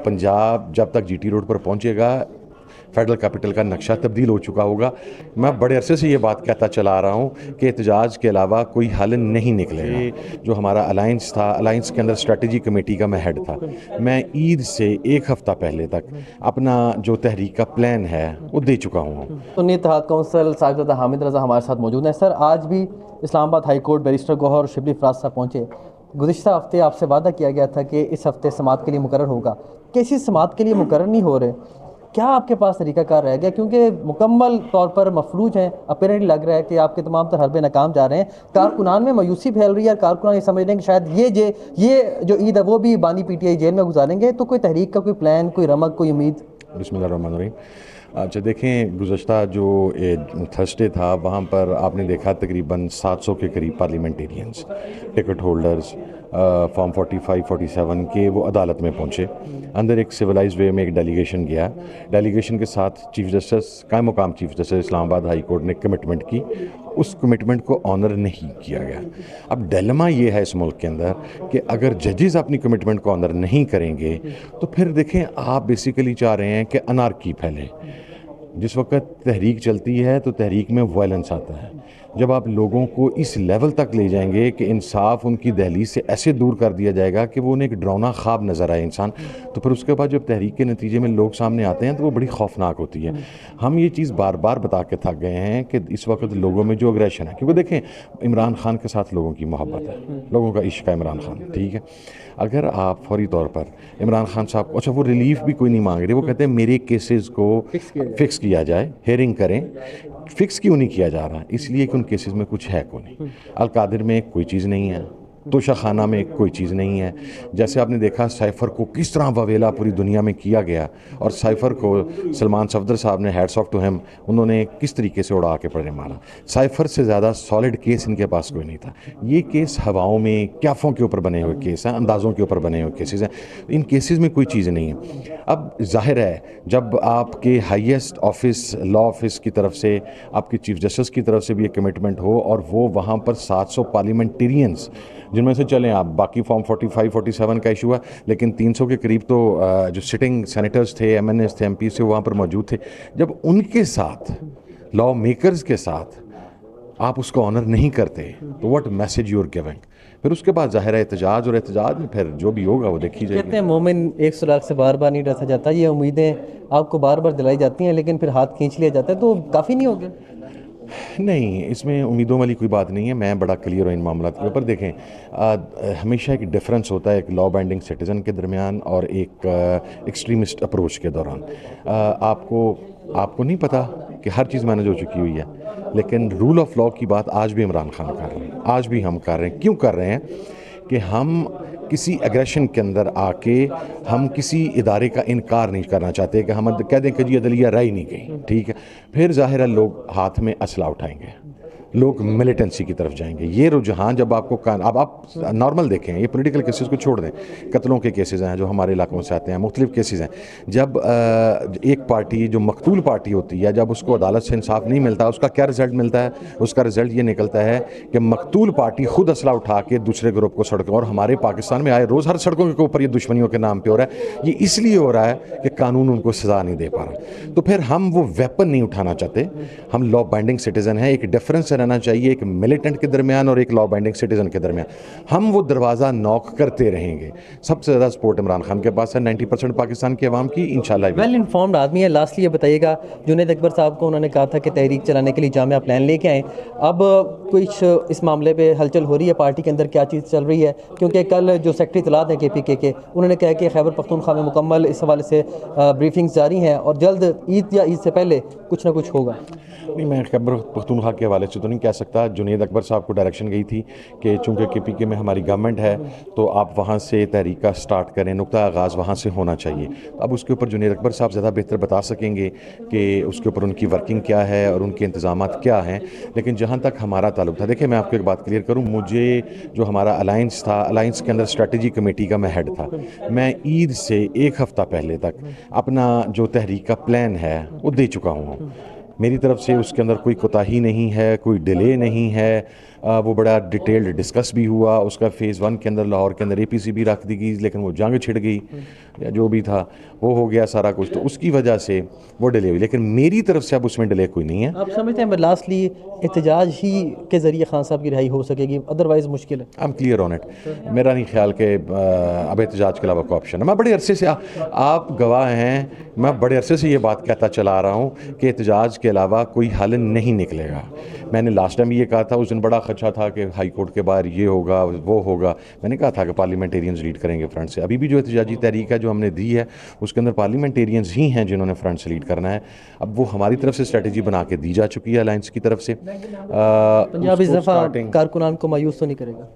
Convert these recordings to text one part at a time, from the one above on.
पंजाब जब तक GT road पर पहुंचेगा फेडरल कैपिटल का नक्शा तब्दील हो चुका होगा। मैं बड़े अरसे से ये बात कहता चला आ रहा हूँ कि एहतजाज के अलावा कोई हल नहीं निकलेगा। जो हमारा अलायंस था, अलायंस के अंदर स्ट्रेटजी कमेटी का मैं हेड था। मैं ईद से एक हफ़्ता पहले तक अपना जो तहरीक का प्लान है वो दे चुका हूँ। सुन्नी इत्तेहाद कौंसिल साहिबजादा हामिद रज़ा हमारे साथ मौजूद हैं। सर, आज भी Islamabad high court barrister Gohar और शिबली फराज साहब पहुँचे। गुज़िश्ता हफ्ते आपसे वादा किया गया था कि इस हफ्ते समाअत के लिए मुकर्रर होगा। केसेस समाअत के लिए मुकर्रर नहीं हो रहे, क्या आपके पास तरीक़ाकार रह गया? क्योंकि मुकम्मल तौर पर मफलूज हैं। अपेरेंटली लग रहा है कि आपके तमाम तर हरबे नाकाम जा रहे हैं। कारकुनान में मायूसी फैल रही है और कारकुनान ये समझ रहे हैं कि शायद ये जो ईद है वो भी बानी PTI जेल में गुजारेंगे। तो कोई तहरीक का कोई प्लान, कोई रमक, कोई उम्मीद? बिस्मिल्लाहिर्रहमानिर्रहीम। अच्छा देखें, गुज़श्ता जो थर्सडे था वहाँ पर आपने देखा तकरीबन 700 के करीब पार्लियामेंटेरियंस, टिकट होल्डर्स फॉर्म 45, 47 के वो अदालत में पहुँचे। अंदर एक सिविलाइज्ड वे में एक डेलीगेशन गया। डेलीगेशन के साथ चीफ जस्टिस, कायम मुकाम chief justice Islamabad high court ने कमिटमेंट की। उस कमिटमेंट को ऑनर नहीं किया गया। अब डिलेमा ये है इस मुल्क के अंदर कि अगर जजेस अपनी कमिटमेंट को ऑनर नहीं करेंगे तो फिर देखें, आप बेसिकली चाह रहे हैं कि अनार्की फैले। जिस वक्त तहरीक चलती है तो तहरीक में वायलेंस आता है। जब आप लोगों को इस लेवल तक ले जाएंगे कि इंसाफ उनकी दहलीज से ऐसे दूर कर दिया जाएगा कि वो उन्हें एक डरावना ख्वाब नज़र आए इंसान, तो फिर उसके बाद जब तहरीक के नतीजे में लोग सामने आते हैं तो वो बड़ी खौफनाक होती है। हम ये चीज़ बार बार बता के थक गए हैं कि इस वक्त लोगों में जो अग्रेशन है, क्योंकि देखें इमरान खान के साथ लोगों की मोहब्बत है, लोगों का इश्क है इमरान खान, ठीक है। अगर आप फौरी तौर पर इमरान खान साहब को, अच्छा वो रिलीफ भी कोई नहीं मांग रहे, वो कहते हैं मेरे केसेस को फिक्स किया जाए, हेयरिंग करें। फिक्स क्यों नहीं किया जा रहा? इसलिए कि उन केसेस में कुछ है को नहीं। अलकादिर में कोई चीज़ नहीं है, तोशा खाना में कोई चीज़ नहीं है। जैसे आपने देखा साइफ़र को किस तरह ववेला पूरी दुनिया में किया गया, और साइफ़र को सलमान सफदर साहब ने, हैट्स ऑफ टू हिम, उन्होंने किस तरीके से उड़ा के पड़े मारा। साइफ़र से ज़्यादा सॉलिड केस इनके पास कोई नहीं था। ये केस हवाओं में, क्याफ़ों के ऊपर बने हुए केस हैं, अंदाज़ों के ऊपर बने हुए केसेस हैं। इन केसेस में कोई चीज़ नहीं है। अब जाहिर है जब आपके हाईएस्ट ऑफिस, लॉ ऑफिस की तरफ से, आपके चीफ जस्टिस की तरफ से भी एक कमिटमेंट हो, और वो वहाँ पर 700 पार्लियामेंटेरियंस, जिनमें से चलें आप बाकी फॉर्म 45, 47 का इशू है, लेकिन 300 के करीब तो जो सिटिंग सेनेटर्स थे, MNS थे, MP से वहाँ पर मौजूद थे, जब उनके साथ, लॉ मेकर्स के साथ आप उसको ऑनर नहीं करते तो what message you are giving? फिर उसके बाद जाहिर है एहतजाज, और एहतजाज में फिर जो भी होगा वो देखी जाएगी। कहते हैं मोमिन एक सुराग से बार बार नहीं डसा जाता। ये उम्मीदें आपको बार बार दिलाई जाती हैं लेकिन फिर हाथ खींच लिया जाता है, तो काफ़ी नहीं हो गया? नहीं, इसमें उम्मीदों वाली कोई बात नहीं है। मैं बड़ा क्लियर हूँ इन मामलात के ऊपर। देखें, हमेशा एक डिफरेंस होता है एक लॉ बाइंडिंग सिटीज़न के दरमियान और एक एक्सट्रीमिस्ट अप्रोच के दौरान। आपको नहीं पता कि हर चीज़ मैनेज हो चुकी हुई है, लेकिन रूल ऑफ लॉ की बात आज भी इमरान खान कर रहे हैं, आज भी हम कर रहे हैं। क्यों कर रहे हैं? कि हम किसी एग्रेशन के अंदर आके हम किसी इदारे का इनकार नहीं करना चाहते कि हम कह दें कि जी अदलिया राय नहीं गई, ठीक है। फिर ज़ाहिर है लोग हाथ में असला उठाएंगे, लोग मिलिटेंसी की तरफ जाएंगे। ये रुझान जब आपको अब आप नॉर्मल देखें, ये पॉलिटिकल केसेस को छोड़ दें, कत्लों के केसेस हैं जो हमारे इलाकों से आते हैं, मुख्तलिफ केसेस हैं। जब एक पार्टी जो मकतूल पार्टी होती है, जब उसको अदालत से इंसाफ नहीं मिलता, उसका क्या रिजल्ट मिलता है? उसका रिजल्ट ये निकलता है कि मकतूल पार्टी खुद असला उठा के दूसरे ग्रुप को सड़कों, और हमारे पाकिस्तान में आए रोज़ हर सड़कों के ऊपर ये दुश्मनियों के नाम पर हो रहा है। ये इसलिए हो रहा है कि कानून उनको सज़ा नहीं दे पा रहा। तो फिर हम वो वेपन नहीं उठाना चाहते। हम लॉ बाइंडिंग सिटीज़न हैं। एक डिफरेंस रहना चाहिए एक मिलिटेंट के दरमियान और एक लॉ बाइंडिंग सिटीजन के दरमियान। हम वो दरवाज़ा नॉक करते रहेंगे। सबसे ज़्यादा सपोर्ट इमरान खान के पास है, 90% पाकिस्तान की आवाम की, इंशाल्लाह। वेल इन्फॉर्म्ड आदमी है। लास्टली ये बताइएगा, जुनैद अकबर साहब को उन्होंने कहा था कि तहरीक चलाने के लिए जामिया प्लान लेके आएँ। अब कुछ इस मामले पे हलचल हो रही है पार्टी के अंदर, क्या चीज़ चल रही है? क्योंकि कल जो सेक्रेटरी इत्तलात हैं KPK के, उन्होंने कहा कि खैबर पख्तूनख्वा में मुकम्मल इस हवाले से ब्रीफिंग्स जारी हैं और जल्द ईद या ईद से पहले कुछ ना कुछ होगा। नहीं, मैं खैबर पख्तूनख्वा के हवाले से तो नहीं कह सकता। जुनैद अकबर साहब को डायरेक्शन गई थी कि चूँकि KPK में हमारी गवर्नमेंट है तो आप वहाँ से तहरीक का स्टार्ट करें, नुक्ता आगाज़ वहाँ से होना चाहिए। अब उसके ऊपर जुनैद अकबर साहब ज़्यादा बेहतर बता सकेंगे कि उसके ऊपर उनकी वर्किंग क्या है और उनके इंतज़ामात क्या हैं। लेकिन जहाँ तक हमारा ताल्लुक था, देखिए मैं आपको एक बात क्लियर करूँ, मुझे जो हमारा अलायंस था, अलायंस के अंदर स्ट्रेटजी कमेटी का मैं हेड था। मैं ईद से एक हफ़्ता पहले तक अपना जो तहरीक का प्लान है वो दे चुका हूँ। मेरी तरफ से उसके अंदर कोई कोताही नहीं है, कोई डिले नहीं है। वो बड़ा डिटेल्ड डिस्कस भी हुआ। उसका फ़ेज़ 1 के अंदर लाहौर के अंदर APC भी रख दी गई, लेकिन वो जंग छिड़ गई। या जो भी था वो हो गया सारा कुछ, तो उसकी वजह से वो डिले हुई, लेकिन मेरी तरफ से अब उसमें डिले कोई नहीं है। आप समझते हैं लास्टली एहतजाज ही के ज़रिए खान साहब की रिहाई हो सकेगी, अदरवाइज़ मुश्किल है? I am clear on it, मेरा नहीं ख्याल कि अब एहतजाज के अलावा कोई ऑप्शन है। मैं बड़े अरसे से आप गवाह हैं, मैं बड़े अरसे से ये बात कहता चला आ रहा हूँ कि एहतजाज के अलावा कोई हल नहीं निकलेगा। मैंने लास्ट टाइम ये कहा था, उस दिन बड़ा खदशा था कि हाई कोर्ट के बाहर ये होगा वो होगा, मैंने कहा था कि पार्लियामेंटेरियंस लीड करेंगे फ्रंट से। अभी भी जो एहतजाजी तहरीक है जो हमने दी है उसके अंदर पार्लियामेंटेरियंस ही हैं जिन्होंने फ्रंट से लीड करना है। अब वो हमारी तरफ से स्ट्रेटजी बना के दी जा चुकी है अलायंस की तरफ से। पंजाब इस दफ़ा कारकुनान को मायूस तो नहीं करेगा?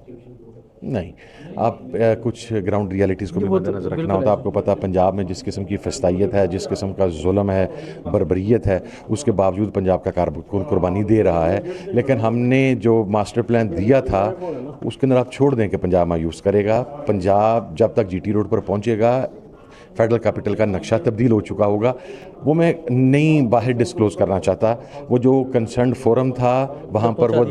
नहीं, आप कुछ ग्राउंड रियलिटीज़ को भी मद्देनज़र रखना होता है। आपको पता है पंजाब में जिस किस्म की फस्तायत है, जिस किस्म का जुल्म है, बर्बरियत है, उसके बावजूद पंजाब का कारकुन कुर्बानी दे रहा है। लेकिन हमने जो मास्टर प्लान दिया था उसके अंदर आप छोड़ दें कि पंजाब मायूस करेगा। पंजाब जब तक जीटी रोड पर पहुंचेगा, फेडरल कैपिटल का नक्शा तब्दील हो चुका होगा। वो मैं नहीं बाहर डिस्क्लोज करना चाहता। वो जो कंसर्न फोरम था वहाँ पर वो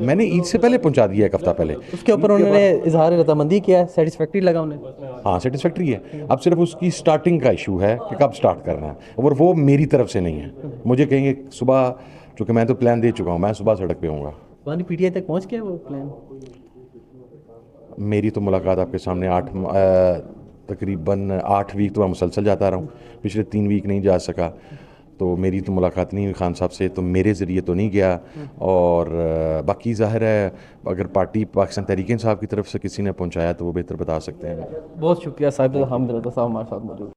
मैंने ईद से पहले पहुँचा दिया, एक हफ्ता पहले। उसके ऊपर उन्होंने इजहार रजामंदी किया है, सेटिस्फैक्ट्री लगा उन्हें? हाँ, सेटिस्फैक्ट्री है। अब सिर्फ उसकी स्टार्टिंग का इशू है कि कब स्टार्ट करना है, और वो मेरी तरफ से नहीं है। मुझे कहेंगे सुबह, चूँकि मैं तो प्लान दे चुका हूँ, मैं सुबह सड़क पे हूँगा। हमारी पीटीआई तक पहुँच गया वो प्लान? मेरी तो मुलाकात आपके सामने तकरीबन 8 वीक तो मैं मुसलसल जाता रहा हूँ, पिछले 3 वीक नहीं जा सका, तो मेरी तो मुलाकात नहीं हुई खान साहब से, तो मेरे ज़रिए तो नहीं गया। और बाकी ज़ाहिर है अगर पार्टी पाकिस्तान तहरीक इंसाफ की तरफ से किसी ने पहुँचाया तो वो बेहतर बता सकते हैं। बहुत शुक्रिया साहिब हामिद रज़ा साहब हमारे साथ मौजूद।